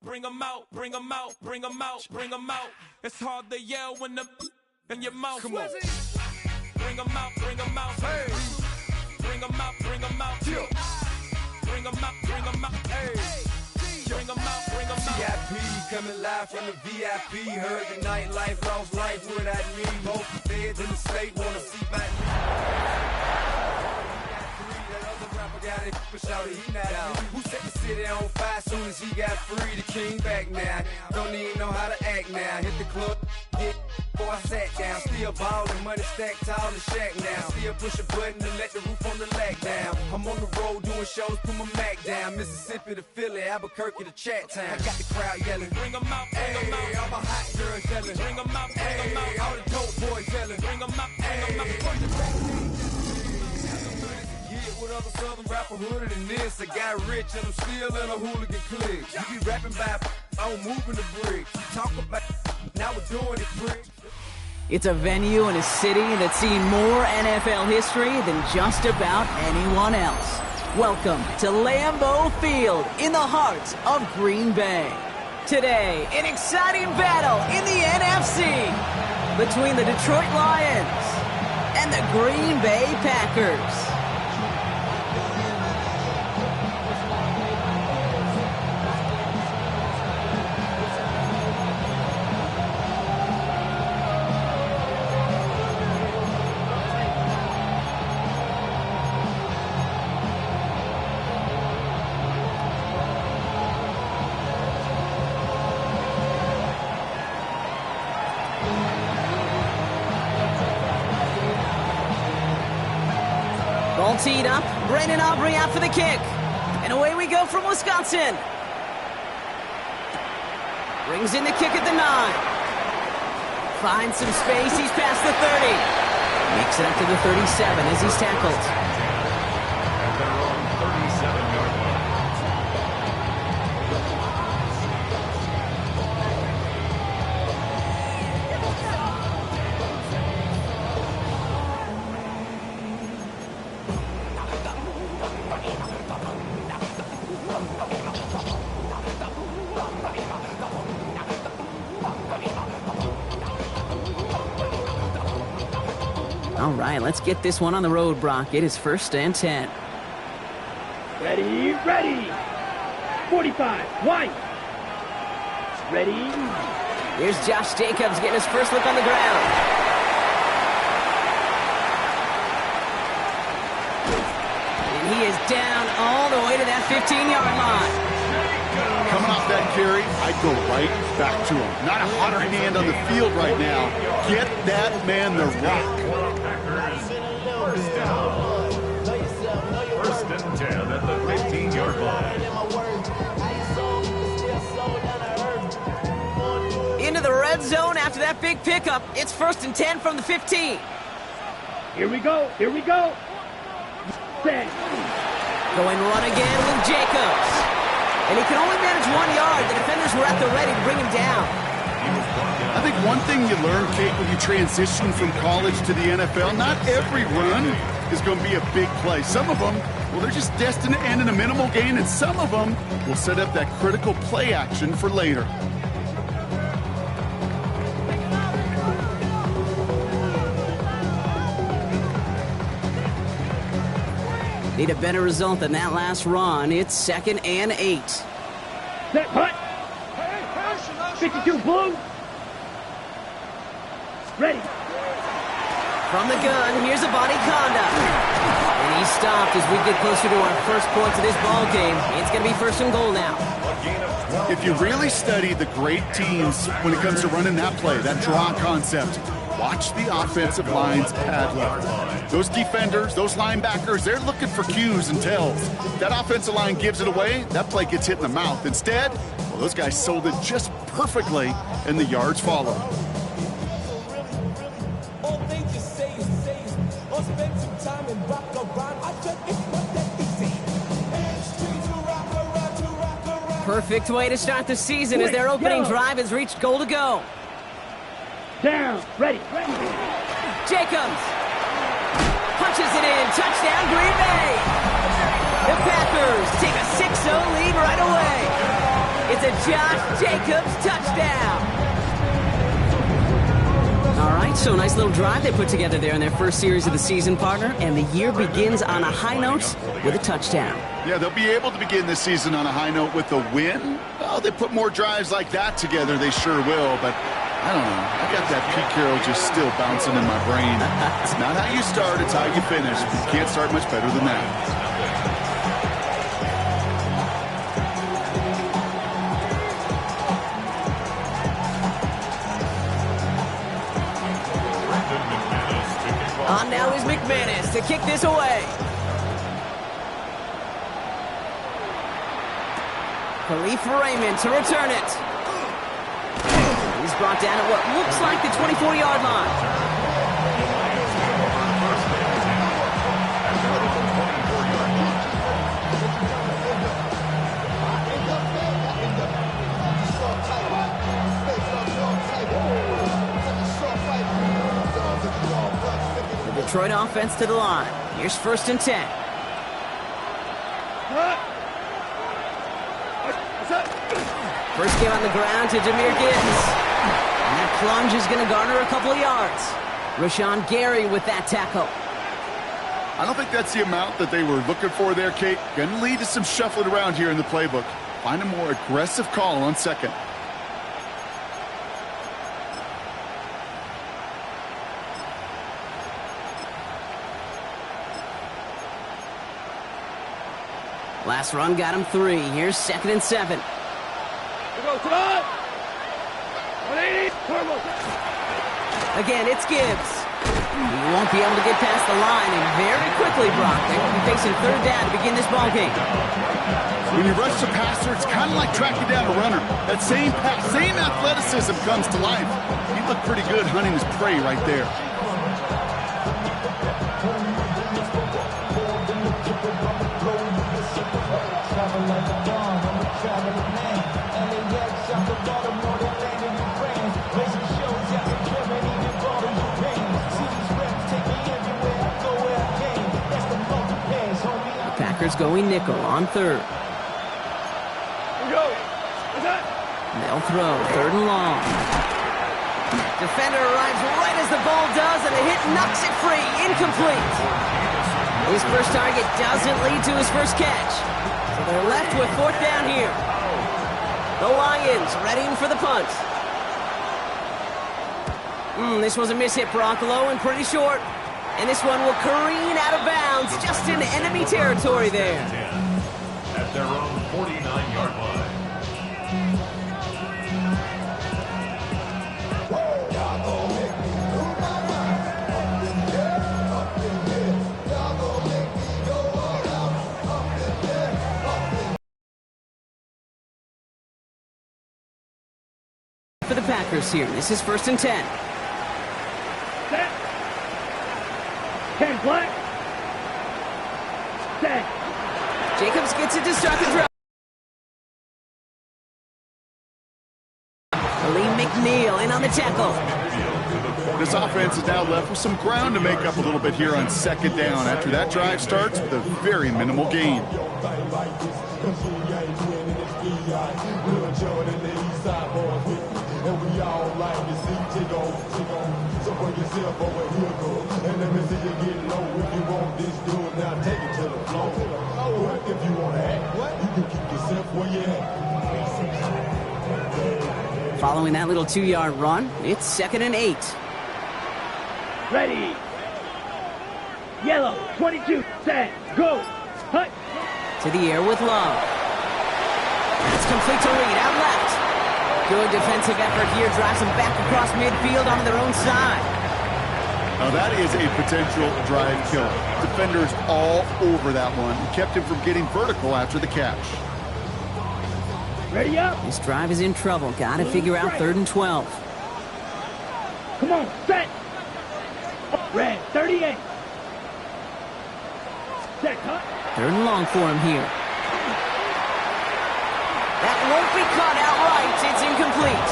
Bring 'em out, bring 'em out, bring 'em out, bring 'em out. It's hard to yell when the in your mouth. Come on. Bring 'em out, bring 'em out. Hey. Bring 'em out, bring 'em out. Yeah. Bring 'em out, bring 'em out. Hey. Bring 'em out, bring 'em out. VIP coming live from the VIP. Heard the nightlife, lost life without me. Both feds in the state wanna see my got it, but shawty, he not out. Who set the city on fire soon as he got free? The king back now. Don't even know how to act now. Hit the club, get before I sat down. Still ballin', money stacked tall in shack now. Still push a button to let the roof on the lag down. I'm on the road doing shows, put my Mac down. Mississippi to Philly, Albuquerque to Chat Town. I got the crowd yelling, bring 'em out, bring 'em out. All my hot girls yelling, bring 'em out, bring 'em out. All the dope boys yelling, bring 'em out, bring 'em out. What other southern rapper hooded than this? I got rich and I'm still in a hooligan clique. You be rapping by I'm moving the bricks. You talk about now we're doing it prick. It's a venue in a city that's seen more NFL history than just about anyone else. Welcome to Lambeau Field in the heart of Green Bay. Today, an exciting battle in the NFC between the Detroit Lions and the Green Bay Packers. Ball teed up, Brandon Aubrey out for the kick. And away we go from Wisconsin. Brings in the kick at the 9. Finds some space, he's past the 30. Makes it up to the 37 as he's tackled. At their own 37-yard line. All right, let's get this one on the road, Brock. It is 1st and 10. Ready, ready. 45, white. Ready. Here's Josh Jacobs getting his first look on the ground. And he is down all the way to that 15-yard line. Coming off that carry, I'd go right back to him. Not a hotter hand on the field right now. Get that man the rock. First and 10 at the 15-yard line. Into the red zone after that big pickup. It's 1st and 10 from the 15. Here we go, here we go. Set. Going run again with Jacobs. And he can only manage 1 yard. The defenders were at the ready to bring him down. I think one thing you learn, Kate, when you transition from college to the NFL, not every run is going to be a big play. Some of them, well, they're just destined to end in a minimal gain, and some of them will set up that critical play action for later. Need a better result than that last run. It's 2nd and 8. Set, punt. 52 blue. Ready. From the gun, here's a body conduct. And And he's stopped as we get closer to our first points of this ball game. It's going to be first and goal now. If you really study the great teams when it comes to running that play, that draw concept, watch the offensive line's pad level. Those defenders, those linebackers, they're looking for cues and tells. That offensive line gives it away, that play gets hit in the mouth. Instead, well, those guys sold it just perfectly, and the yards follow. Perfect way to start the season as their opening drive has reached goal to go. Down. Ready. Jacobs punches it in. Touchdown, Green Bay. The Packers take a 6-0 lead right away. It's a Josh Jacobs touchdown. All right, so nice little drive they put together there in their first series of the season, partner, and the year begins on a high note with a touchdown. Yeah, they'll be able to begin this season on a high note with a win. Well, they put more drives like that together, they sure will, but I don't know. I got that Pete Carroll just still bouncing in my brain. It's not how you start, it's how you finish. You can't start much better than that. On now is McManus to kick this away. Khalif Raymond to return it. He's brought down at what looks like the 24-yard line. Detroit offense to the line. Here's first and 10. First game on the ground to Jahmyr Gibbs. And that plunge is going to garner a couple of yards. Rashawn Gary with that tackle. I don't think that's the amount that they were looking for there, Kate. Going to lead to some shuffling around here in the playbook. Find a more aggressive call on second. Last run got him 3. Here's second and 7. Again, it's Gibbs. He won't be able to get past the line, and very quickly, Brock, they will be facing third down to begin this ball game. When you rush the passer, it's kind of like tracking down a runner. That same athleticism comes to life. He looked pretty good hunting his prey right there. Packers going nickel on third. They'll throw third and long. Defender arrives right as the ball does, and a hit knocks it free. Incomplete. His first target doesn't lead to his first catch. So they're left with fourth down here. The Lions readying for the punt. This was a mishit, Brock, low and pretty short. And this one will careen out of bounds, just in enemy territory there. At their own 49-yard line. For the Packers here, this is first and 10. 10 black. Set. Jacobs gets it to start the drive. Lee McNeil in on the tackle. This offense is now left with some ground to make up a little bit here on second down after that drive starts with a very minimal gain. And we all like to see you go. So put yourself over here, go. And let me see you get low. If you want this, do it now. Take it to the floor. If you want to act, you can keep yourself where you at. Following that little 2-yard run, it's second and 8. Ready. Yellow, 22, set, go. Hut. To the air with Love. That's complete to Reed, out left. Good defensive effort here, drives them back across midfield onto their own side. Now that is a potential drive killer. Defenders all over that one. Kept him from getting vertical after the catch. Ready up. This drive is in trouble. Got to figure out 3rd and 12. Come on, set. Red, 38. Set, hut. 3rd and long for him here. That won't be caught outright. It's incomplete.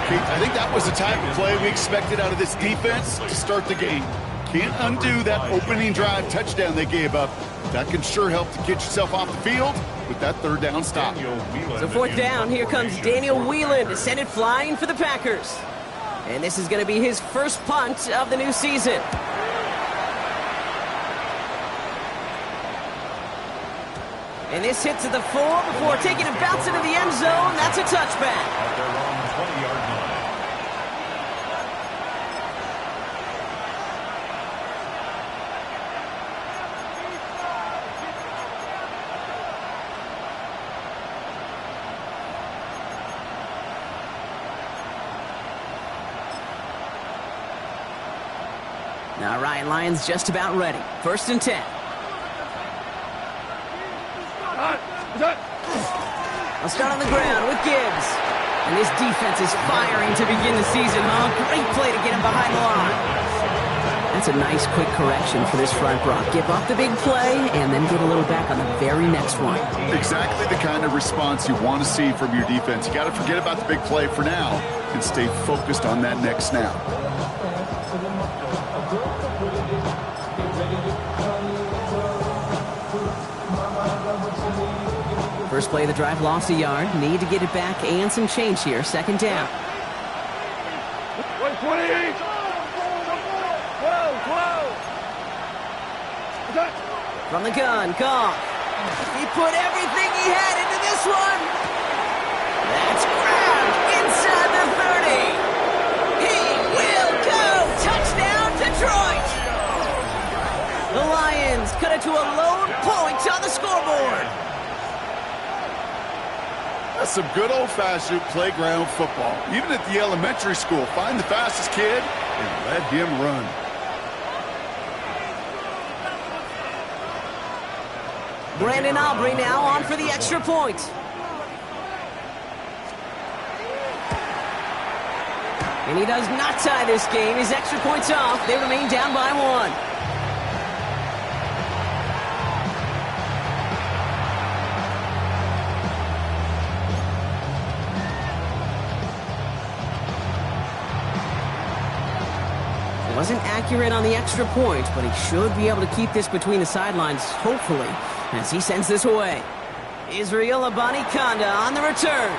Kate, I think that was the type of play we expected out of this defense to start the game. Can't undo that opening drive touchdown they gave up. That can sure help to get yourself off the field with that 3rd down stop. So 4th down, here comes Daniel Whelan to send it flying for the Packers. And this is going to be his first punt of the new season. And this hits at the 4 before taking a bounce into the end zone. That's a touchback. At their own 20-yard line. Now Ryan Lyons just about ready. 1st and 10. I'll start on the ground with Gibbs. And this defense is firing to begin the season, huh? Great play to get him behind the line. That's a nice quick correction for this front row. Give up the big play and then get a little back on the very next one. Exactly the kind of response you want to see from your defense. You got to forget about the big play for now and stay focused on that next snap. First play of the drive, lost a yard. Need to get it back and some change here. 2nd down. 120. From the gun, Goff. He put everything he had into this one. That's grabbed inside the 30. He will go. Touchdown, Detroit. The Lions cut it to a lone point on the scoreboard. That's some good old-fashioned playground football. Even at the elementary school, find the fastest kid and let him run. Brandon Aubrey now on for the extra point. And he does not tie this game. His extra point's off. They remain down by 1. Wasn't accurate on the extra point, but he should be able to keep this between the sidelines, hopefully, as he sends this away. Israel Abanikanda on the return.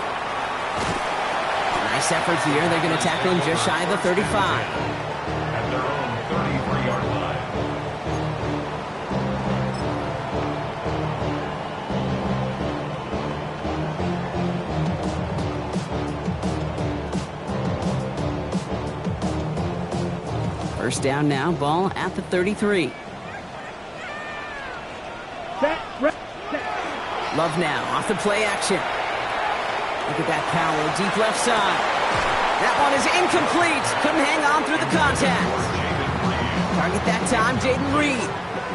Nice effort here. They're going to tackle him just shy of the 35. At their own 33-yard line. First down now, ball at the 33. Love now, off the play action. Look at that power, deep left side. That one is incomplete. Couldn't hang on through the contact. Target that time, Jaden Reed.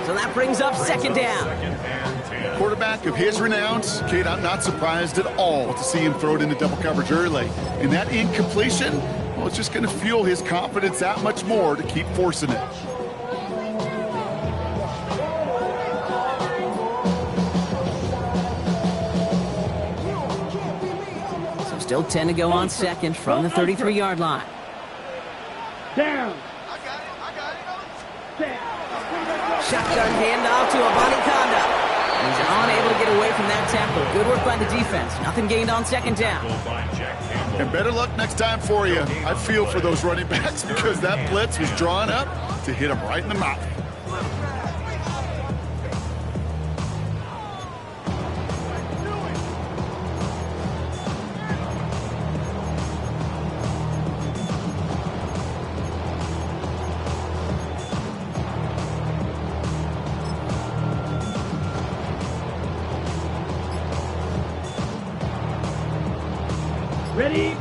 So that brings up 2nd down. Quarterback of his renowns, Kate, I'm not surprised at all to see him throw it into double coverage early. And that incompletion, well, it's just going to fuel his confidence that much more to keep forcing it. So still 10 to go on 2nd from the 33-yard line. Down. Shotgun handoff to Abanikanda. He's unable to get away from that tackle. Good work by the defense. Nothing gained on 2nd down. And better luck next time for you. I feel for those running backs because that blitz was drawn up to hit him right in the mouth.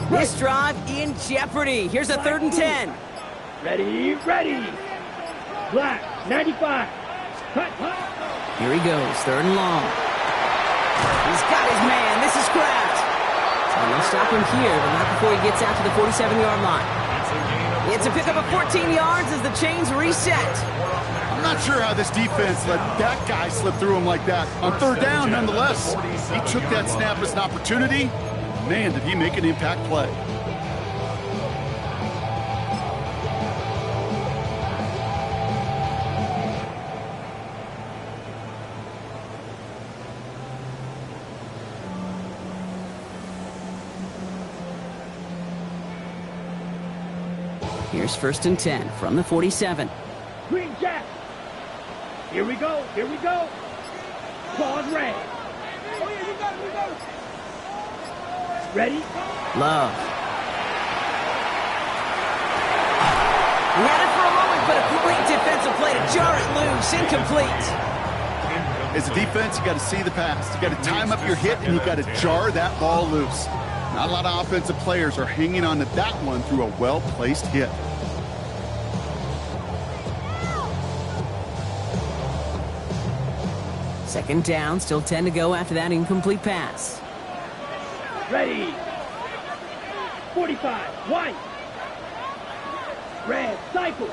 This drive in jeopardy. Here's a 3rd and 10. Ready, ready. Black, 95. Cut. Here he goes, 3rd and long. He's got his man. This is Kraft. And they'll stop him here, but not before he gets out to the 47-yard line. It's a pickup of 14 yards as the chains reset. I'm not sure how this defense let that guy slip through him like that. On 3rd down, nonetheless, he took that snap as an opportunity. Man, did he make an impact play. Here's 1st and 10 from the 47. Green Jack. Here we go. Claws red. Oh, yeah, you got it. Ready? Love. He had it for a moment, but a great defensive play to jar it loose. Incomplete. As a defense, you got to see the pass. You got to time up your hit, and you got to jar that ball loose. Not a lot of offensive players are hanging on to that one through a well-placed hit. Second down, still 10 to go after that incomplete pass. Ready. 45. White. Red. Cycle.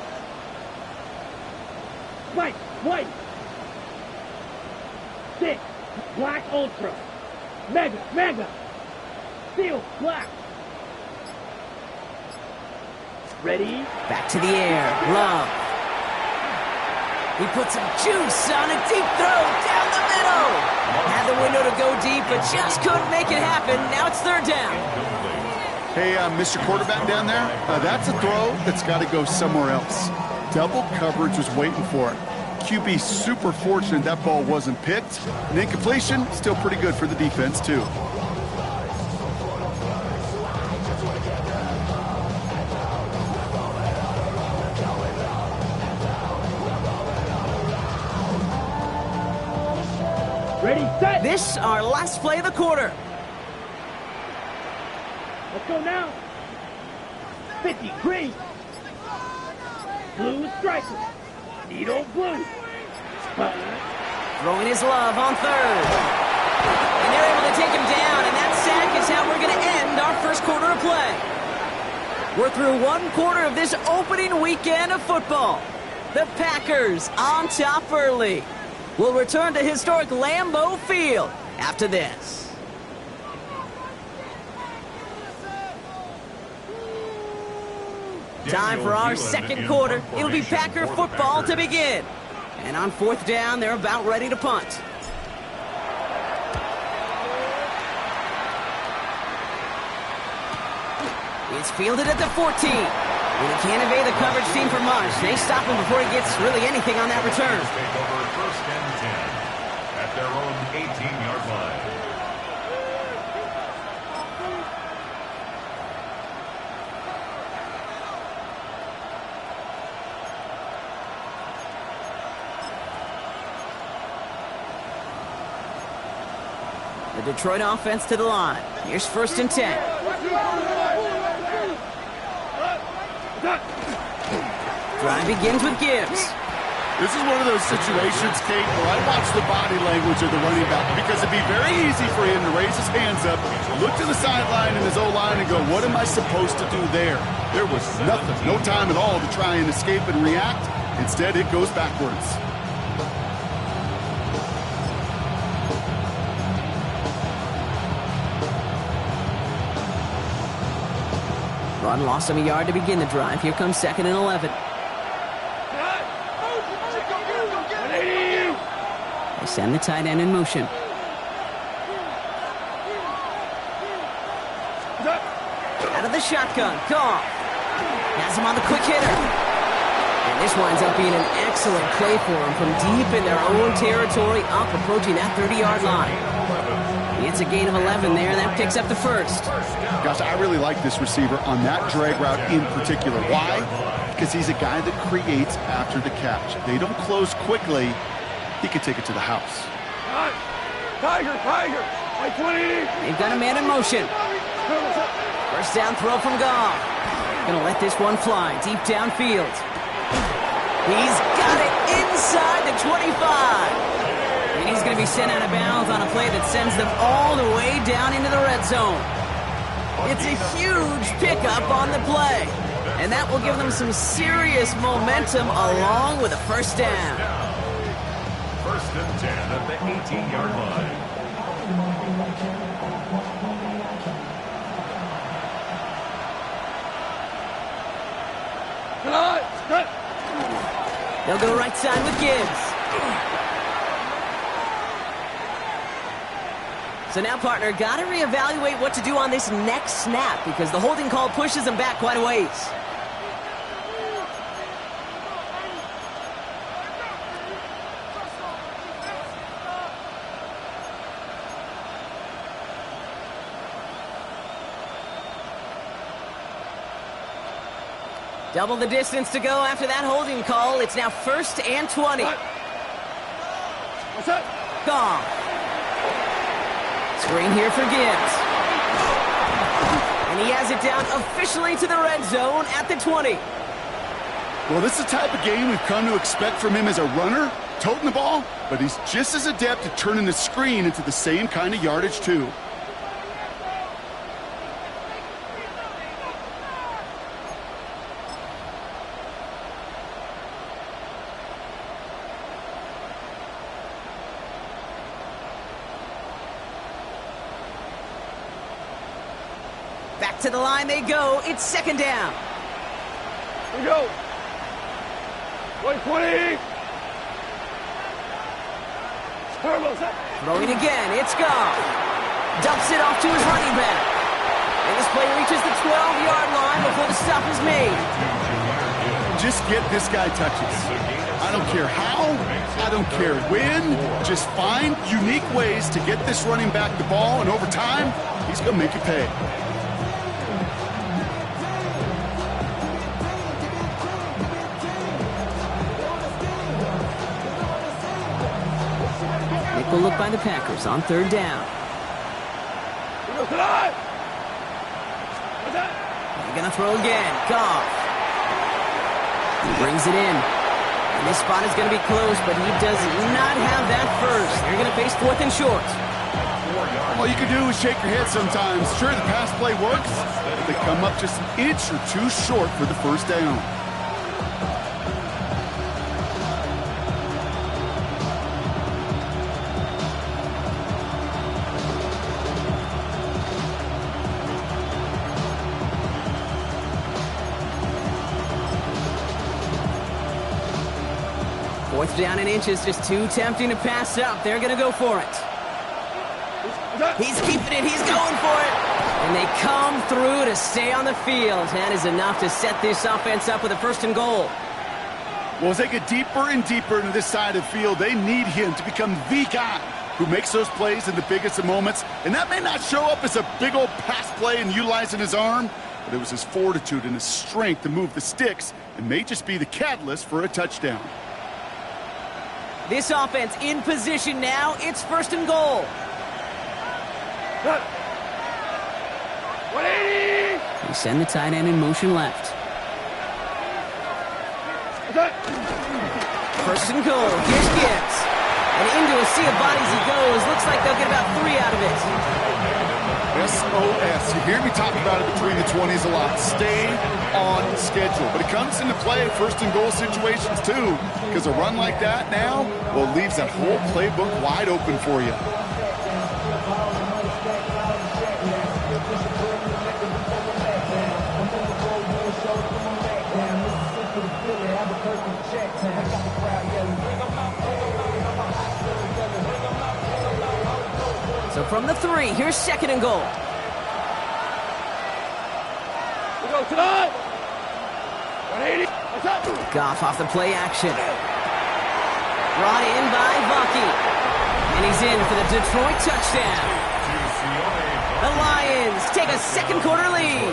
White. 6. Black Ultra. Mega. Steel. Black. Ready. Back to the air. Love. He put some juice on a deep throw down the middle. Had the window to go deep, but just couldn't make it happen. Now it's 3rd down. Hey, Mr. Quarterback down there, that's a throw that's got to go somewhere else. Double coverage was waiting for it. QB super fortunate that ball wasn't picked. And incompletion, still pretty good for the defense, too. Ready, set. This, our last play of the quarter. Let's go now. 50, green. Blue striker. Needle blue. Throwing his Love on 3rd. And they're able to take him down, and that sack is how we're going to end our first quarter of play. We're through 1 quarter of this opening weekend of football. The Packers on top early. We'll return to historic Lambeau Field after this. Time for our second quarter. It'll be Packer football to begin. And on 4th down, they're about ready to punt. It's fielded at the 14. And he can't evade the coverage team for much. They stop him before he gets really anything on that return. Take over 1st and 10 at their own 18-yard line. The Detroit offense to the line. Here's 1st and 10. Drive begins with Gibbs. This is one of those situations, Kate, where I watch the body language of the running back because it'd be very easy for him to raise his hands up, look to the sideline and his O-line and go, what am I supposed to do there? There was nothing, no time at all to try and escape and react. Instead, it goes backwards. Run lost him a yard to begin the drive. Here comes 2nd and 11. They send the tight end in motion. Out of the shotgun, Goff has him on the quick hitter. And this winds up being an excellent play for him from deep in their own territory, up approaching that 30-yard line. It's a gain of 11 there, and that picks up the 1st. Gosh, I really like this receiver on that drag route in particular. Why? Because he's a guy that creates after the catch. They don't close quickly. He could take it to the house. Tiger, like 20. They've got a man in motion. First down throw from Goff. Gonna let this one fly deep downfield. He's got it inside the 25. And he's gonna be sent out of bounds on a play that sends them all the way down into the red zone. It's a huge pickup on the play. And that will give them some serious momentum along with a first down. First and 10 at the 18-yard line. They'll go right side with Gibbs. So now, partner, got to reevaluate what to do on this next snap because the holding call pushes them back quite a ways. Double the distance to go after that holding call. It's now 1st and 20. What's up? Goff. Screen here for Gibbs. And he has it down officially to the red zone at the 20. Well, this is the type of game we've come to expect from him as a runner, toting the ball, but he's just as adept at turning the screen into the same kind of yardage, too. Back to the line they go. It's 2nd down. Here we go. 120. Throwing again. It's Goff. Dumps it off to his running back. And this play reaches the 12-yard line before the stop is made. Just get this guy touches. I don't care how, I don't care when, just find unique ways to get this running back the ball, and over time, he's going to make you pay. Nickel look by the Packers on 3rd down. They're going to throw again. Goff. He brings it in. And this spot is going to be close, but he does not have that first. They're going to face 4th and short. All you can do is shake your head sometimes. Sure, the pass play works, but they come up just an inch or two short for the first down. Fourth down and inches, just too tempting to pass up. They're going to go for it. He's keeping it. He's going for it. And they come through to stay on the field. That is enough to set this offense up with a 1st and goal. Well, as they get deeper and deeper into this side of the field, they need him to become the guy who makes those plays in the biggest of moments. And that may not show up as a big old pass play and utilizing his arm, but it was his fortitude and his strength to move the sticks and may just be the catalyst for a touchdown. This offense in position now. It's 1st and goal. 180. They send the tight end in motion left. 1st and goal. Here's Gibbs. And into a sea of bodies he goes. Looks like they'll get about 3 out of it. SOS. You hear me talk about it between the 20s a lot. Stay on schedule. But it comes into play 1st and goal situations too. Because a run like that now, well, leaves that whole playbook wide open for you. So from the 3, here's 2nd and goal. We go tonight. 180. What's up? Goff off the play action. Brought in by Vaki. And he's in for the Detroit touchdown. The Lions take a 2nd quarter lead.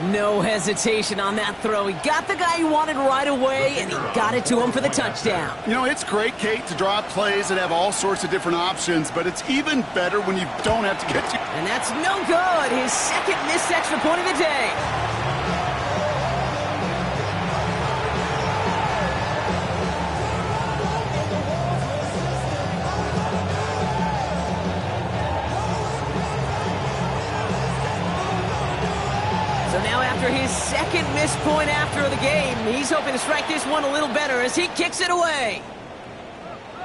No hesitation on that throw. He got the guy he wanted right away, and he got it to him for the touchdown. You know, it's great, Kate, to draw plays that have all sorts of different options, but it's even better when you don't have to get to... And that's no good. His second missed extra point of the day. After his second missed point after the game, he's hoping to strike this one a little better as he kicks it away.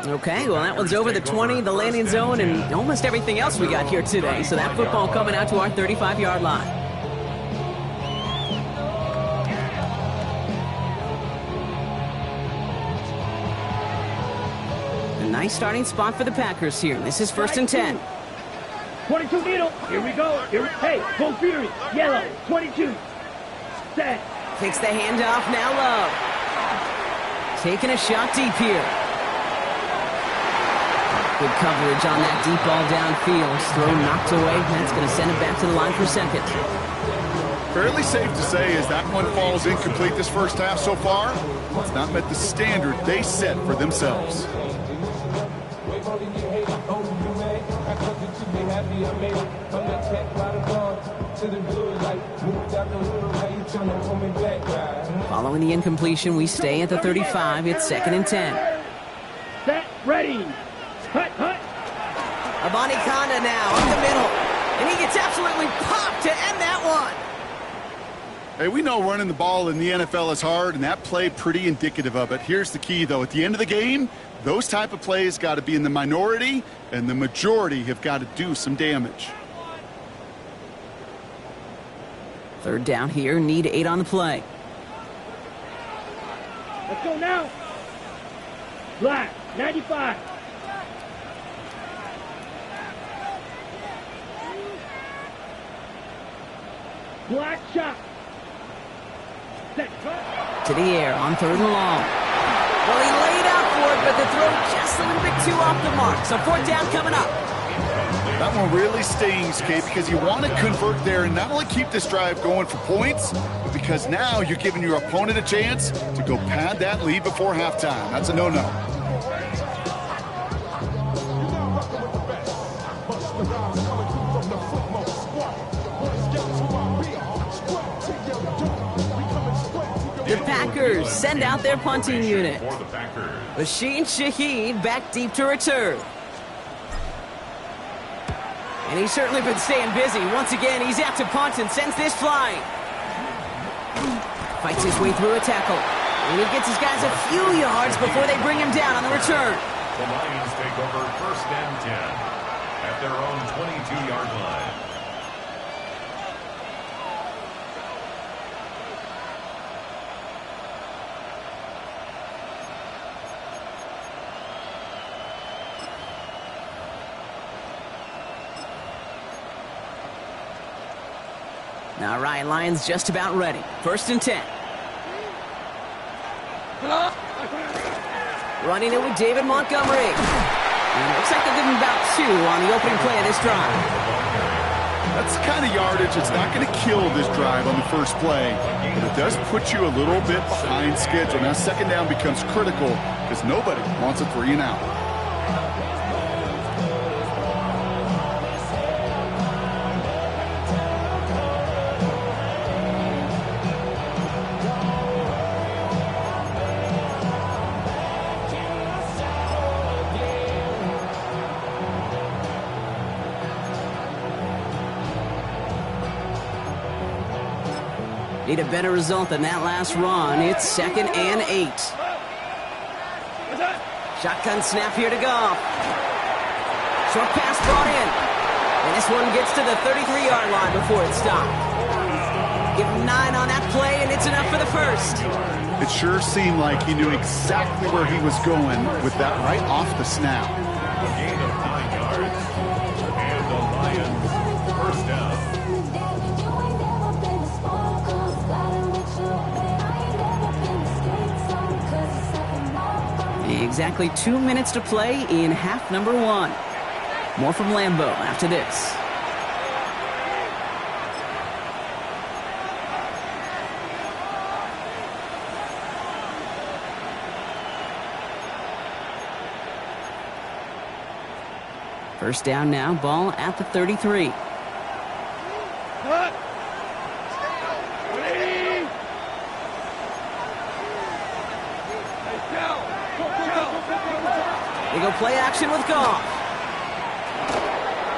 Okay, well, that one's over the 20, the landing zone, and almost everything else we got here today. So that football coming out to our 35-yard line. A nice starting spot for the Packers here. This is 1st and 10. 22 needle. Here we go. Hey, full fury. Yellow. 22. Set. Takes the handoff. Now Love. Taking a shot deep here. Good coverage on that deep ball downfield. Throw knocked away. That's going to send it back to the line for second. Fairly safe to say as that one falls incomplete this first half so far. It's not met the standard they set for themselves. Following the incompletion, we stay at the 35. It's 2nd and 10. Set, ready. Hut, hut. Avani Kanda now up the middle. And he gets absolutely popped to end that one. Hey, we know running the ball in the NFL is hard, and that play pretty indicative of it. Here's the key, though. At the end of the game, those type of plays got to be in the minority, and the majority have got to do some damage. 3rd down here, need 8 on the play. Let's go now. Black, 95. Black shot. Set, cut. To the air on 3rd and long. Well, he laid out for it, but the throw just a little bit too off the mark. So 4th down coming up. That one really stings, Kate, because you want to convert there and not only keep this drive going for points, but because now you're giving your opponent a chance to go pad that lead before halftime. That's a no-no. The Packers send out their punting unit. Rasheen Shaheed back deep to return. And he's certainly been staying busy. Once again, he's out to punt and sends this flying. Fights his way through a tackle. And he gets his guys a few yards before they bring him down on the return. The Lions take over 1st and 10 at their own 22-yard line. Now Ryan Lyons just about ready. 1st and 10. Running it with David Montgomery. And looks like they're giving about 2 on the opening play of this drive. That's the kind of yardage that's not going to kill this drive on the first play, but it does put you a little bit behind schedule. Now 2nd down becomes critical because nobody wants a 3 and out. Need a better result than that last run. It's 2nd and 8. Shotgun snap here to Goff. Short pass brought in. And this one gets to the 33-yard line before it's stopped. Give him 9 on that play, and it's enough for the first. It sure seemed like he knew exactly where he was going with that right off the snap. A gain of 9 yards. And the Lions 1st down. Exactly 2 minutes to play in half number 1. More from Lambeau after this. First down now, ball at the 33. They go play action with Goff.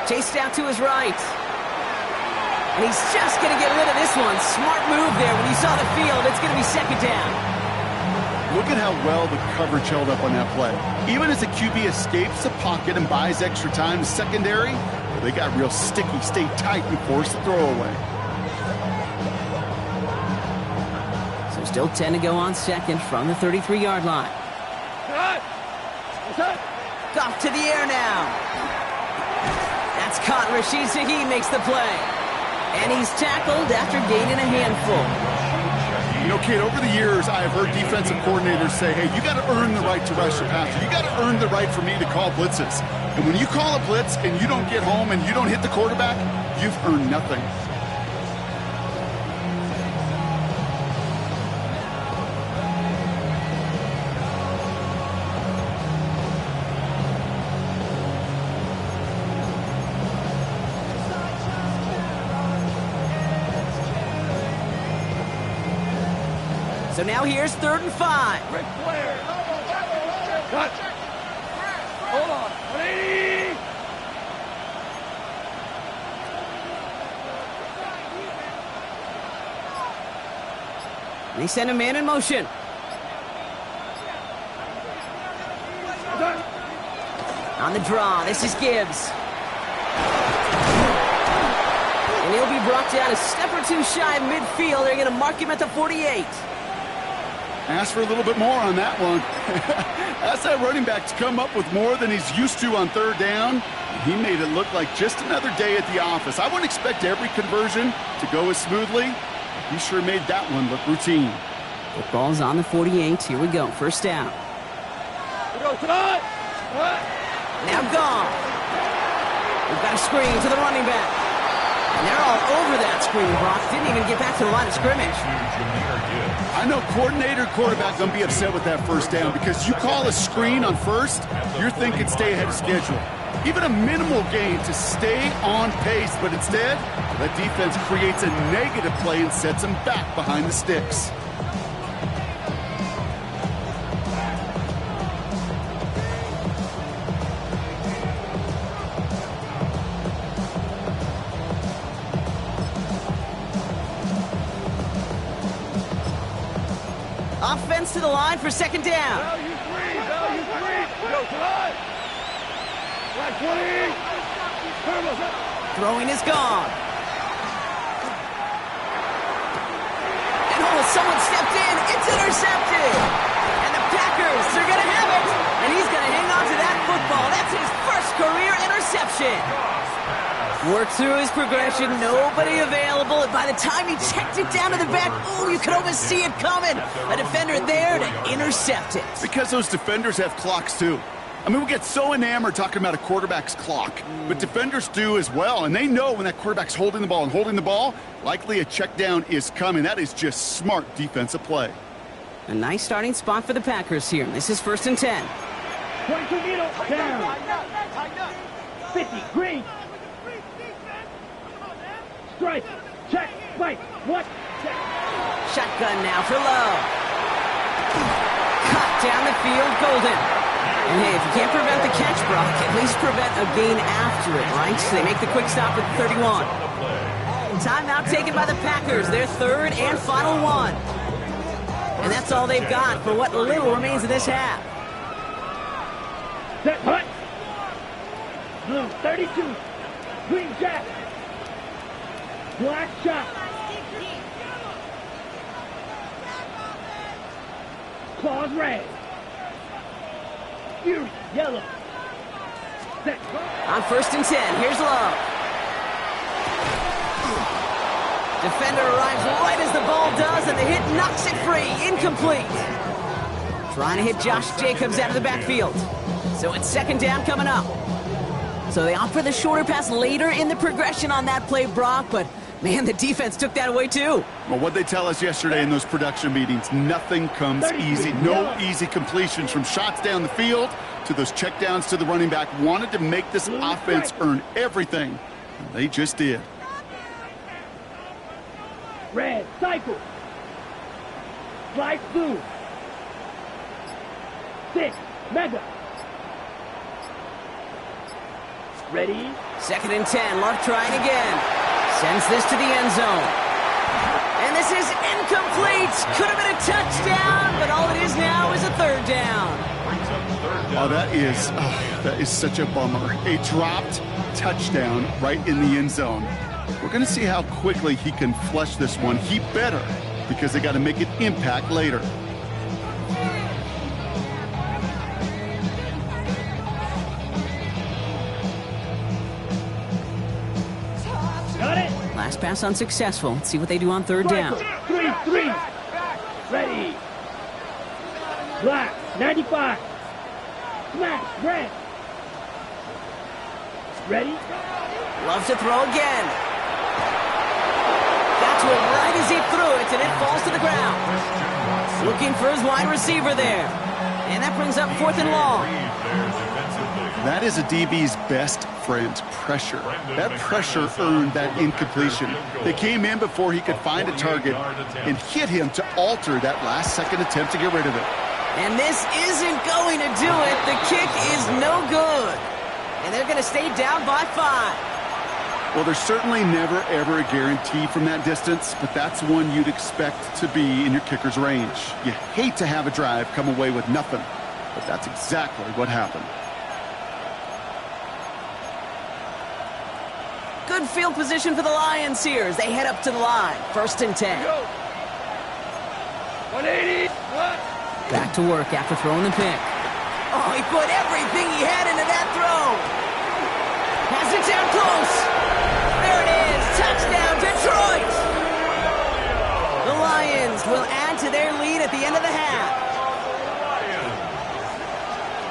Chased out to his right. And he's just going to get rid of this one. Smart move there when he saw the field. It's going to be second down. Look at how well the coverage held up on that play. Even as the QB escapes the pocket and buys extra time, the secondary, well, they got real sticky, stayed tight, and forced the throw away. So still 10 to go on second from the 33-yard line. Goff to the air now. That's caught. Rashid Shaheed makes the play. And he's tackled after gaining a handful. You know, Kate, over the years, I've heard defensive coordinators say, hey, you got to earn the right to rush the passer. You got to earn the right for me to call blitzes. And when you call a blitz and you don't get home and you don't hit the quarterback, you've earned nothing. So now here's 3rd and 5. Ric Flair. Cut. Hold on. 180. They send a man in motion. On the draw, this is Gibbs. And he'll be brought down a step or two shy of midfield. They're going to mark him at the 48. Ask for a little bit more on that one. Ask that running back to come up with more than he's used to on 3rd down. He made it look like just another day at the office. I wouldn't expect every conversion to go as smoothly. He sure made that one look routine. Football's on the 48. Here we go. First down. Now gone. We've got a screen to the running back. And they're all over that screen, Brock. Didn't even get back to the line of scrimmage. I know coordinator and quarterback going to be upset with that first down because you call a screen on first, you're thinking stay ahead of schedule. Even a minimal gain to stay on pace, but instead, that defense creates a negative play and sets them back behind the sticks. Offense to the line for second down. Value three. Go to line. Right 20. Throwing is gone. And someone stepped in. It's intercepted. And the Packers are going to have it. And he's going to hang on to that football. That's his first career interception. Worked through his progression, nobody available, and by the time he checked it down to the back, ooh, you could almost see it coming. A defender there to intercept it. Because those defenders have clocks too. I mean, we get so enamored talking about a quarterback's clock, but defenders do as well, and they know when that quarterback's holding the ball, likely a check down is coming. That is just smart defensive play. A nice starting spot for the Packers here. This is 1st and 10. 22 needle. Down. 50. Green. Strike. Check. Spike. What? Check. Shotgun now for Lowe. Cut down the field, Golden. And hey, if you can't prevent the catch, Brock, at least prevent a gain after it, right? So they make the quick stop at 31. Timeout taken by the Packers, their 3rd and final one. And that's all they've got for what little remains of this half. Set. Hut. Blue 32. Green Jack. Black shot. Claws red. Fury yellow. Set. On 1st and 10, here's Love. Defender arrives right as the ball does, and the hit knocks it free. Incomplete. Trying to hit Josh Jacobs out of the backfield. So it's 2nd down coming up. So they opt for the shorter pass later in the progression on that play, Brock, but Man, the defense took that away too. Well, what they tell us yesterday in those production meetings, nothing comes easy. No easy completions from shots down the field to those checkdowns to the running back. Wanted to make this offense earn everything. And they just did. Red, cycle. Fly blue. 6, mega. Ready? 2nd and 10. Luck trying again. Sends this to the end zone. And this is incomplete. Could have been a touchdown, but all it is now is a 3rd down. Oh, that is such a bummer. A dropped touchdown right in the end zone. We're going to see how quickly he can flush this one. He better, because they got to make an impact later. Got it? Last pass unsuccessful. Let's see what they do on 3rd down. 3. Ready. Black, 95. Smash, red. Ready? Loves to throw again. Got to it right as he threw it, and it falls to the ground. Looking for his wide receiver there. And that brings up 4th and long. That is a DB's best friend, pressure. That pressure earned that incompletion. They came in before he could find a target and hit him to alter that last-second attempt to get rid of it. And this isn't going to do it. The kick is no good. And they're going to stay down by 5. Well, there's certainly never, ever a guarantee from that distance, but that's one you'd expect to be in your kicker's range. You hate to have a drive come away with nothing, but that's exactly what happened. Good field position for the Lions here as they head up to the line. 1st and 10. 180. Back to work after throwing the pick. Oh, he put everything he had into that throw. Has it down close. There it is. Touchdown, Detroit. The Lions will add to their lead at the end of the half.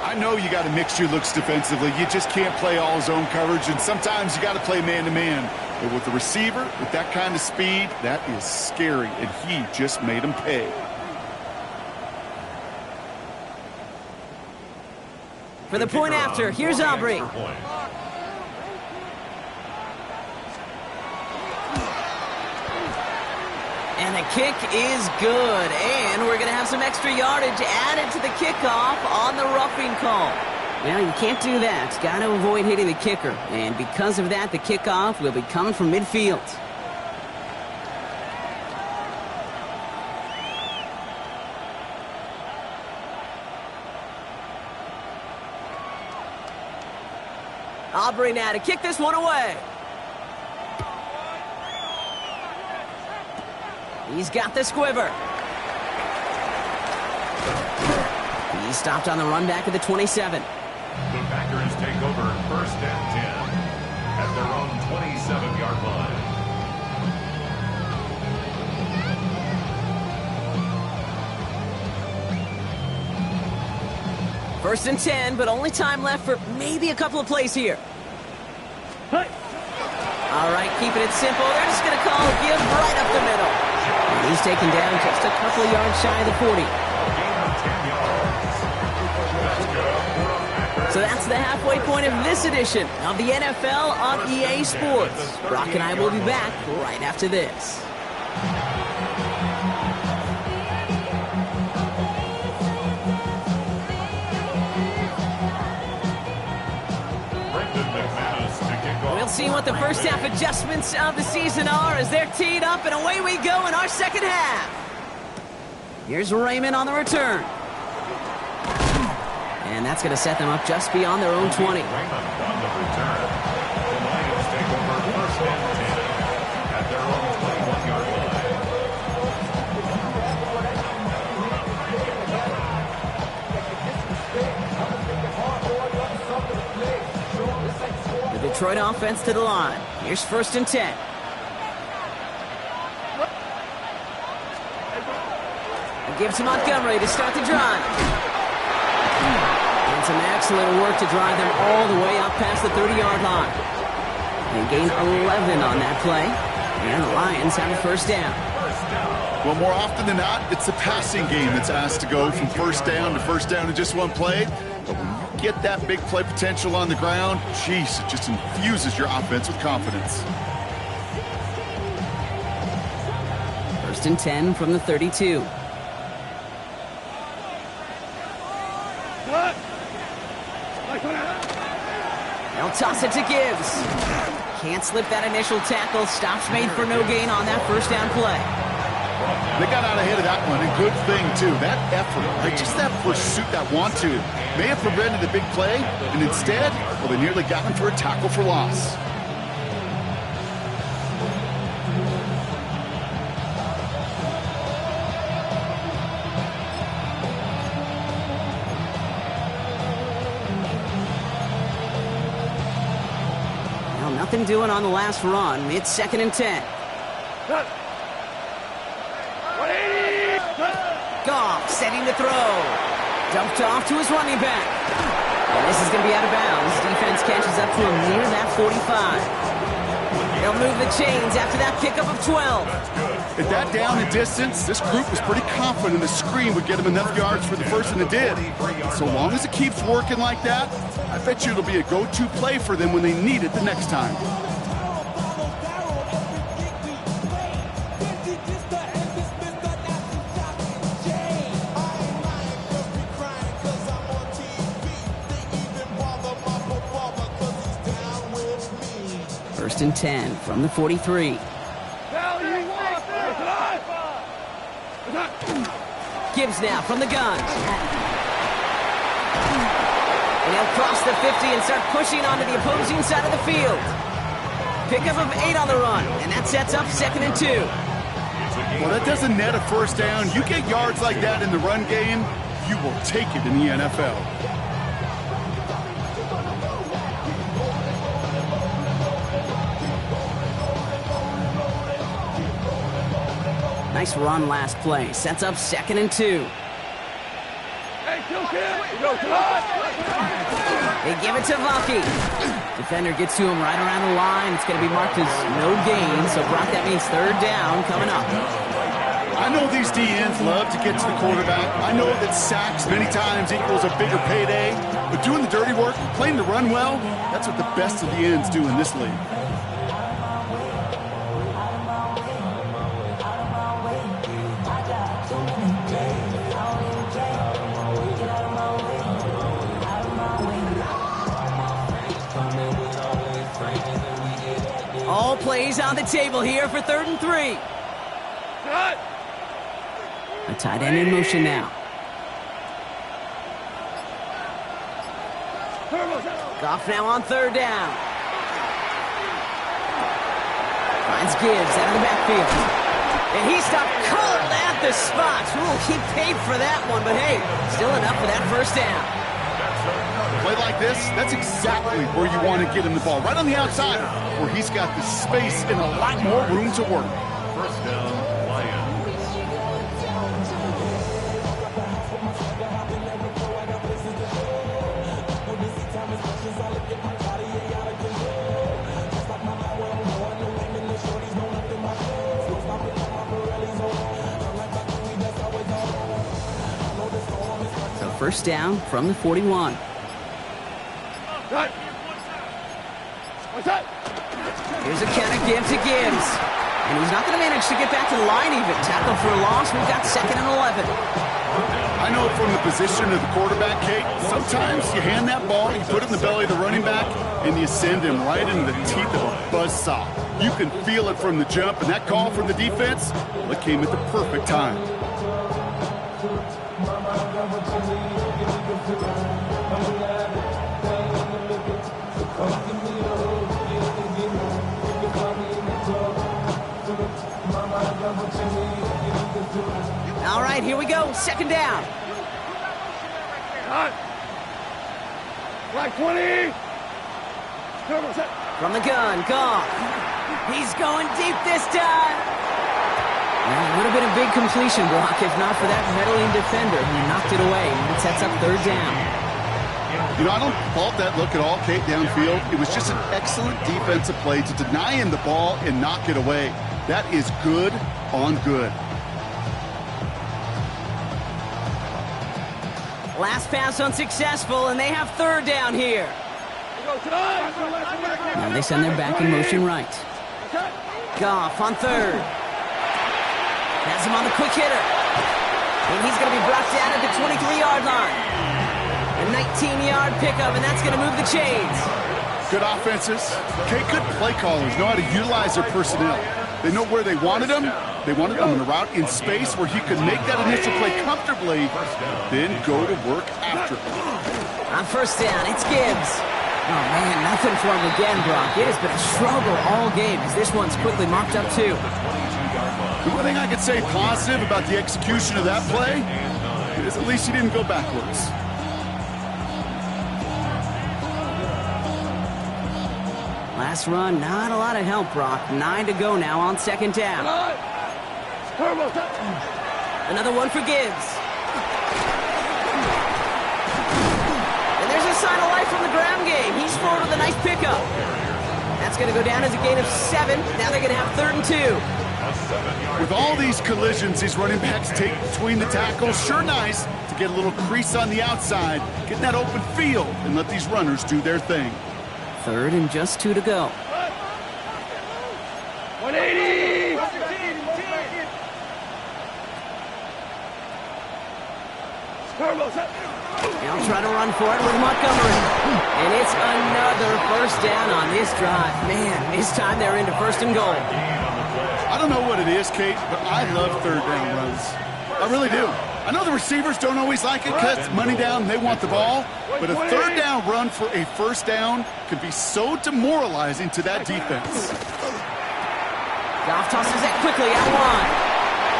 I know you got to mix your looks defensively. You just can't play all zone coverage, and sometimes you got to play man-to-man. But with the receiver, with that kind of speed, that is scary, and he just made him pay. For the point after, here's Aubrey. And the kick is good. And we're going to have some extra yardage added to the kickoff on the roughing call. Well, you can't do that. Got to avoid hitting the kicker. And because of that, the kickoff will be coming from midfield. Aubrey now to kick this one away. He's got the squiver. He's stopped on the run back at the 27. The Packers take over 1st and 10 at their own 27-yard line. First and 10, but only time left for maybe a couple of plays here. Hey. All right, keeping it simple. They're just going to call a give right up the middle. And he's taken down just a couple of yards shy of the 40. So that's the halfway point of this edition of the NFL on EA Sports. Brock and I will be back right after this. We'll see what the first half adjustments of the season are as they're teed up, and away we go in our second half. Here's Raymond on the return. And that's going to set them up just beyond their own 20. Raymond on the return. The Lions take over 1st and 10 at their own 21-yard line. The Detroit offense to the line. Here's 1st and 10. It gives to Montgomery to start the drive. And some excellent work to drive them all the way up past the 30-yard line. They gain 11 on that play. And the Lions have a first down. Well, more often than not, it's the passing game that's asked to go from first down in just one play. But when you get that big play potential on the ground, geez, it just infuses your offense with confidence. First and 10 from the 32. They'll toss it to Gibbs. Can't slip that initial tackle. Stops made for no gain on that first down play. They got out ahead of that one, and good thing, too. That effort, like just that pursuit, that want-to, may have prevented a big play, and instead, well, they nearly got him for a tackle for loss. Well, nothing doing on the last run. It's second and 10. Goff setting the throw. Dumped off to his running back. And this is going to be out of bounds. Defense catches up to him near that 45. They'll move the chains after that pickup of 12. At that down and distance, this group was pretty confident the screen would get them enough yards for the first, and it did. So long as it keeps working like that, I bet you it'll be a go-to play for them when they need it the next time. First and 10 from the 43. Gibbs now from the gun. And he'll cross the 50 and start pushing onto the opposing side of the field. Pickup of 8 on the run, and that sets up second and 2. Well, that doesn't net a first down. You get yards like that in the run game, you will take it in the NFL. Nice run last play. Sets up second and 2. They give it to Valky. Defender gets to him right around the line. It's going to be marked as no gain. So, Brock, that means third down coming up. I know these DNs love to get to the quarterback. I know that sacks many times equals a bigger payday. But doing the dirty work, playing the run well, that's what the best of the ends do in this league. All plays on the table here for third and 3. A tight end in motion now. Goff now on third down. Finds Gibbs out of the backfield. And he stopped cold at the spot. Ooh, he paid for that one, but hey, still enough for that first down. Play like this, that's exactly where you want to get him the ball. Right on the outside, where he's got the space and a lot more room to work. First down, Lions. So first down from the 41. Here's a count of Gibbs to Gibbs. And he's not going to manage to get back to the line even. Tackle for a loss. We've got second and 11. I know from the position of the quarterback, Kate, sometimes you hand that ball, you put it in the belly of the running back, and you send him right into the teeth of a buzzsaw. You can feel it from the jump, and that call from the defense, well, it came at the perfect time. All right, here we go. Second down. Right 20. From the gun, Goff. He's going deep this time. Well, it would have been a big completion block if not for that meddling defender who knocked it away. It sets up third down. You know, I don't fault that look at all, Kate, downfield. It was just an excellent defensive play to deny him the ball and knock it away. That is good on good. Last pass unsuccessful, and they have third down here. Now they send their back in motion right. Goff on third. Has him on the quick hitter. And he's going to be brought down at the 23-yard line. A 19-yard pickup, and that's going to move the chains. Good offenses. Okay, good play callers know how to utilize their personnel. They know where they wanted them. They wanted them in a route in space where he could make that initial play comfortably, then go to work after it. On first down, it's Gibbs. Oh, man, nothing for him again, Brock. It has been a struggle all game as this one's quickly marked up, too. The one thing I could say positive about the execution of that play is at least he didn't go backwards. Last run, not a lot of help, Brock. 9 to go now on second down. Another one for Gibbs. And there's a sign of life from the ground game. He's forward with a nice pickup. That's going to go down as a gain of 7. Now they're going to have 3rd and 2. With all these collisions these running backs take between the tackles, sure nice to get a little crease on the outside, get in that open field, and let these runners do their thing. 3rd and just 2 to go. 180! They'll try to run for it with Montgomery. And it's another first down on this drive. Man, this time they're into 1st and goal. I don't know what it is, Kate, but I love 3rd down runs. I really do. I know the receivers don't always like it because it's money down, they want the ball, but a 3rd down run for a 1st down can be so demoralizing to that defense. Goff tosses that quickly out wide.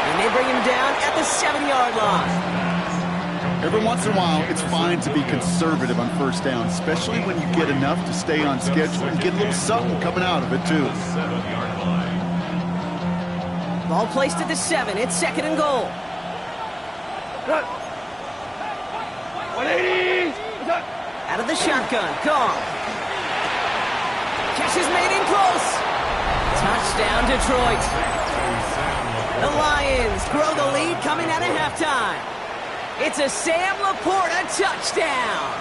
And they bring him down at the 7-yard line. Every once in a while, it's fine to be conservative on 1st down, especially when you get enough to stay on schedule and get a little something coming out of it, too. Ball placed at the 7. It's 2nd and goal. 180! Out of the shotgun. Goff. Catch is made in close. Touchdown, Detroit. The Lions grow the lead coming out of halftime. It's a Sam Laporta touchdown.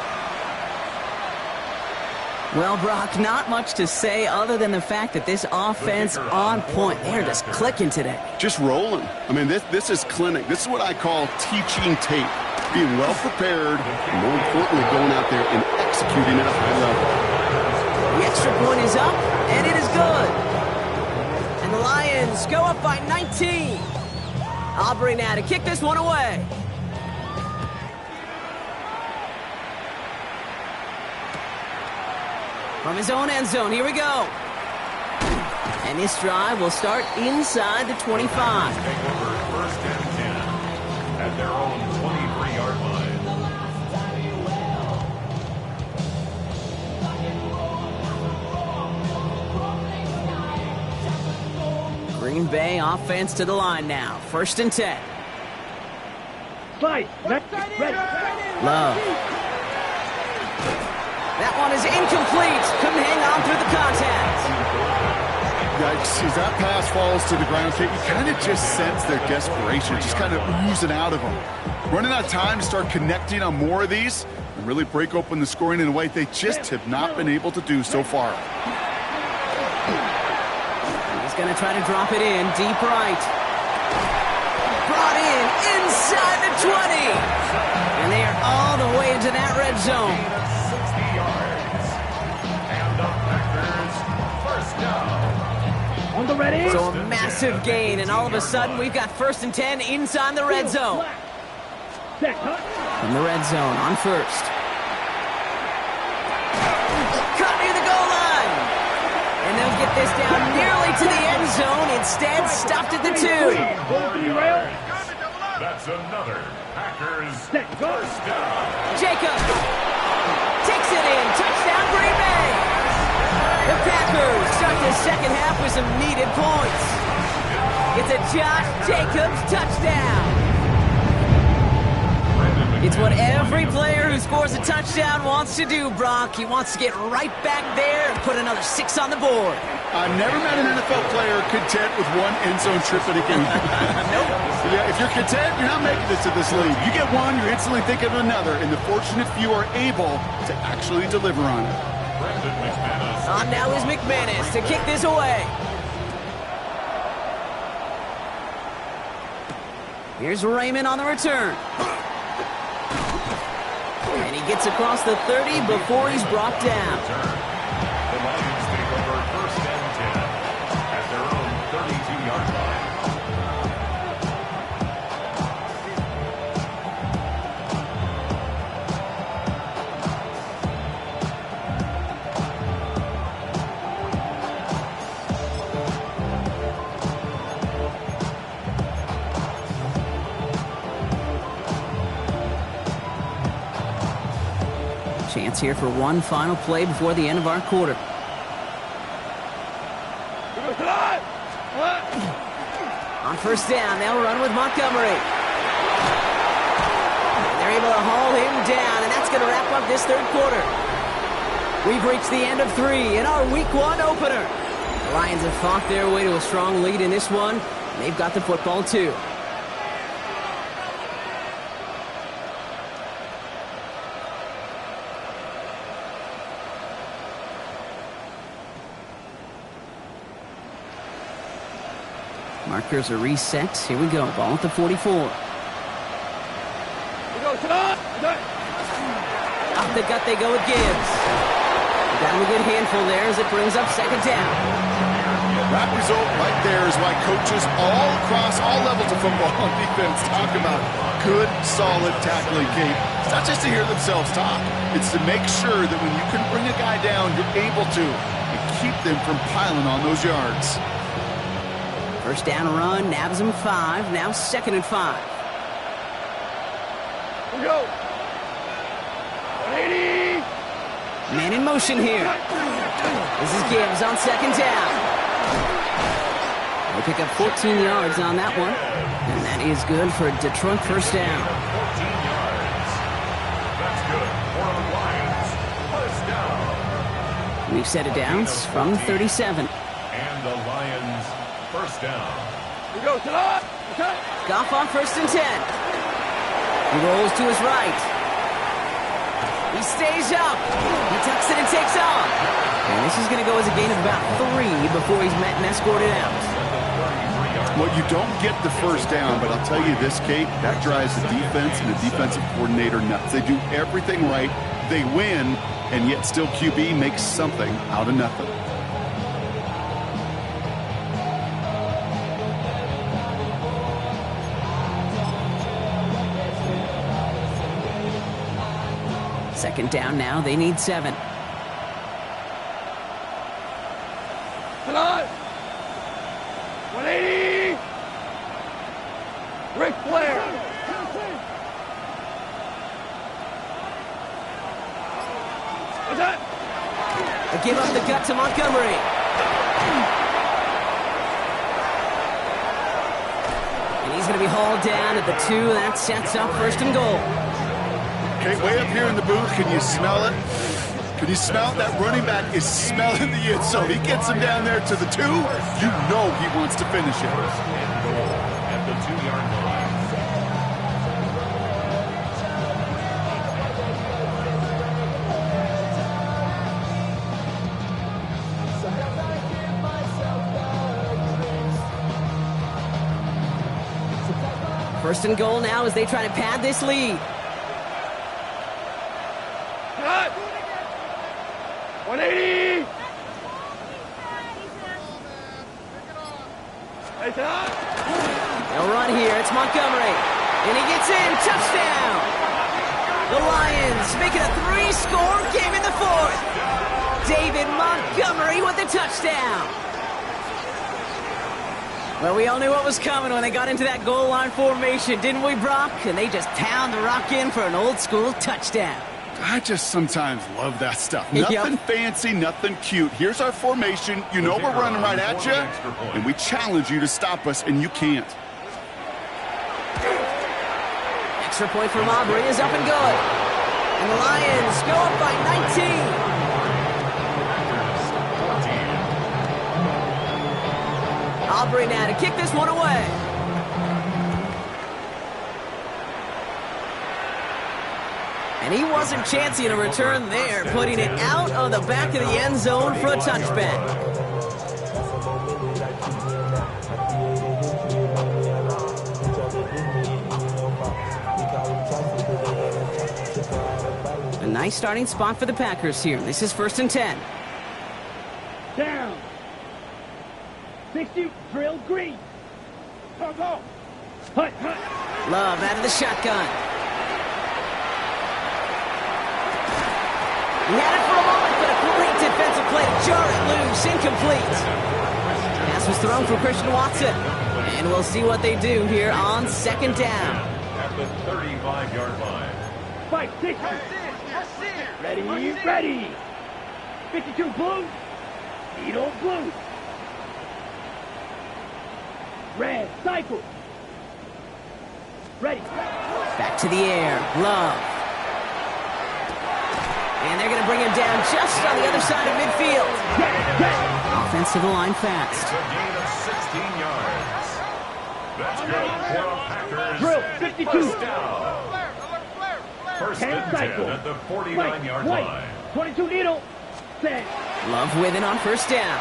Well, Brock, not much to say other than the fact that this offense on point. They're just clicking today. Just rolling. I mean, this is clinic. This is what I call teaching tape. Being well prepared, and more importantly, going out there and executing at a high level. The extra point is up, and it is good. And the Lions go up by 19. Aubrey now to kick this one away. From his own end zone, here we go. And this drive will start inside the 25. Take over 1st and 10 at their own 23-yard line. Green Bay offense to the line now. 1st and 10. Slide. Ready. Love. That one is incomplete. Couldn't hang on through the contact. Yikes, as that pass falls to the ground, Kate, you kind of just sense their desperation, just kind of oozing out of them. Running out of time to start connecting on more of these and really break open the scoring in a way they just have not been able to do so far. He's going to try to drop it in deep right. Brought in inside the 20. And they are all the way into that red zone. On the ready. So a massive gain, and all of a sudden we've got 1st and 10 inside the red zone. From the red zone on 1st. Cut near the goal line. And they'll get this down nearly to the end zone. Instead, stopped at the 2. That's another Packers 1st down. Jacob takes it in. Touchdown, Green Bay. The Packers start the second half with some needed points. It's a Josh Jacobs touchdown. It's what every player who scores a touchdown wants to do, Brock. He wants to get right back there and put another 6 on the board. I've never met an NFL player content with one end zone trip in a game. Nope. Yeah, if you're content, you're not making it to this league. You get one, you're instantly thinking of another, and the fortunate few are able to actually deliver on it. On now is McManus to kick this away. Here's Raymond on the return. And he gets across the 30 before he's brought down. The Lions take over 1st and 10 at their own 32-yard line. Chance here for one final play before the end of our quarter. On 1st down, they'll run with Montgomery. And they're able to haul him down, and that's going to wrap up this 3rd quarter. We've reached the end of 3 in our Week 1 opener. The Lions have fought their way to a strong lead in this one, and they've got the football too. Markers are reset. Here we go. Ball at the 44. Off the gut they go with Gibbs. Got him a good handful there as it brings up 2nd down. That result right there is why coaches all across all levels of football on defense talk about good, solid tackling, Kate. It's not just to hear themselves talk. It's to make sure that when you can bring a guy down, you're able to and keep them from piling on those yards. 1st down run, nabs him 5. Now 2nd and 5. Here we go. 180. Man in motion here. This is Gibbs on 2nd down. They pick up 14 yards on that one. And that is good for a Detroit 1st down. 14 yards. That's good for the Lions. 1st down. We've set it down from 37. And the Lions 1st down. Here we go. Goff on 1st and 10. He rolls to his right. He stays up. He tucks it and takes off. And this is going to go as a gain of about 3 before he's met and escorted out. Well, you don't get the 1st down, but I'll tell you this, Kate, that drives the defense and the defensive coordinator nuts. They do everything right. They win, and yet still QB makes something out of nothing. Second down now. They need 7. Come on. 180. Ric Flair. What's that? They give up the gut to Montgomery. And he's going to be hauled down at the 2. That sets up 1st and goal. Okay, way up here in the booth, can you smell it? Can you smell it? That running back is smelling the end zone. He gets him down there to the 2. You know he wants to finish it. 1st and goal at the 2-yard line. First and goal now as they try to pad this lead. Cut. 180. Hey, Todd. They'll run here. It's Montgomery. And he gets in. Touchdown. The Lions make it a 3-score game in the 4th. David Montgomery with the touchdown. Well, we all knew what was coming when they got into that goal line formation, didn't we, Brock? And they just pound the rock in for an old-school touchdown. I just sometimes love that stuff. Nothing fancy, nothing cute. Here's our formation. You know we're running right at you, and we challenge you to stop us, and you can't. Extra point from Aubrey is up and good. And the Lions go up by 19. Aubrey now to kick this one away. And he wasn't chancing a return there, putting it out of the back of the end zone for a touchback. A nice starting spot for the Packers here. This is 1st and 10. Down. 60, drill green. Go, go. Hut, hut. Love out of the shotgun. He had it for a moment, but a great defensive play to jar it loose. Incomplete. Pass was thrown for Christian Watson. And we'll see what they do here on 2nd down. At the 35-yard line. 5-6. Ready, ready. 52 blue. Needle blue. Red, cycle. Ready. Back to the air. Love. And they're going to bring him down just on the other side of midfield. Offensive line fast. A gain of 16 yards. That's good for a Packers. Drill, 52. First down. 1st and 10 at the 49-yard line. 22 needle. Set. Love with it on 1st down.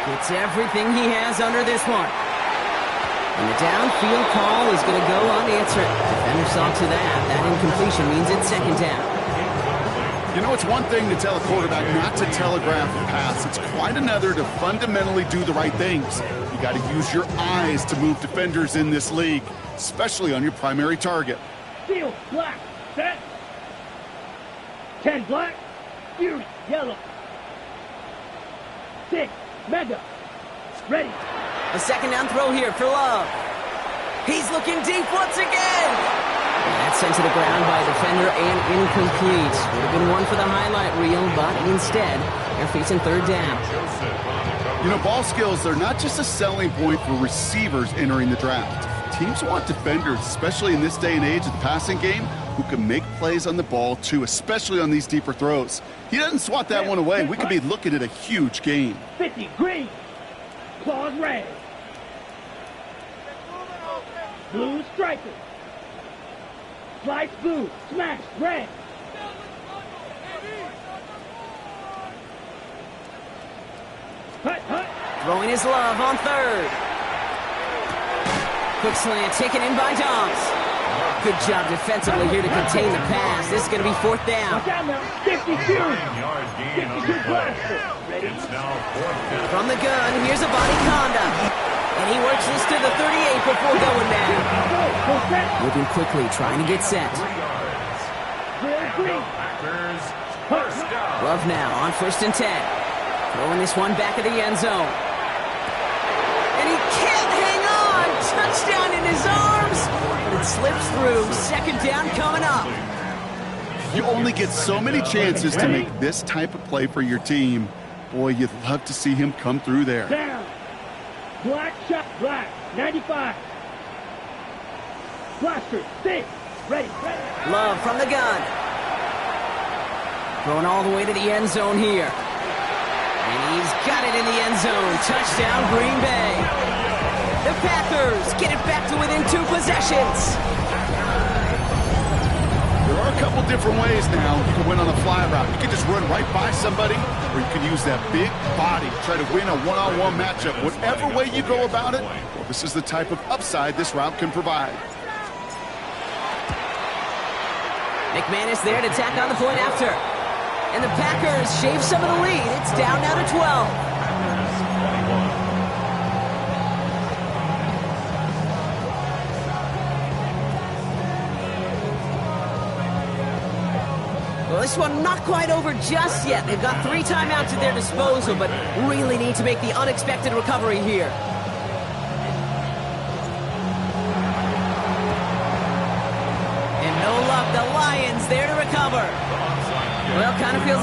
Gets everything he has under this one. And the downfield call is going to go unanswered. Defender saw to that. That incompletion means it's 2nd down. You know, it's one thing to tell a quarterback not to telegraph a pass. It's quite another to fundamentally do the right things. You got to use your eyes to move defenders in this league, especially on your primary target. Steel, black, set. 10 black, Fury, yellow. 6, mega, ready. A 2nd down throw here for Love. He's looking deep once again. That's sent to the ground by a defender and incomplete. Would have been one for the highlight reel, but instead, they're facing 3rd down. You know, ball skills are not just a selling point for receivers entering the draft. Teams want defenders, especially in this day and age of the passing game, who can make plays on the ball too, especially on these deeper throws. He doesn't swat that one away. We could be looking at a huge gain. 50, green. Claws red. Blue striker. Slice blue. Smash red. Hut, hut. Throwing his Love on 3rd. Quick slant taken in by Dobbs. Good job defensively here to contain the pass. This is going to be 4th down. Watch out now. 52. 9-yard gain on the 52 play. blaster. Ready. It's now 4th down. From the gun, here's a body conduct. And he works this to the 38 before going down. Full set. Moving quickly, trying to get set. 3 yards. Drill green. Packers Hut, first hut. down. Love now on 1st and 10. Throwing this one back of the end zone. And he can't hang on. Touchdown in his arms. But it slips through. 2nd down coming up. You only get so many chances to make this type of play for your team. Boy, you'd love to see him come through there. Down. Black shot. Black. 95. Blaster. 6. Ready. Ready. Love from the gun. Throwing all the way to the end zone here. And he's got it in the end zone. Touchdown, Green Bay. The Packers get it back to within 2 possessions. There are a couple different ways now you can win on a fly route. You can just run right by somebody, or you can use that big body, try to win a one-on-one matchup. Whatever way you go about it, well, this is the type of upside this route can provide. McManus there to tack on the point after. And the Packers shave some of the lead. It's down now to 12. Well, this one not quite over just yet. They've got 3 timeouts at their disposal, but really need to make the unexpected recovery here. And no luck, the Lions there to recover. Well, kind of feels like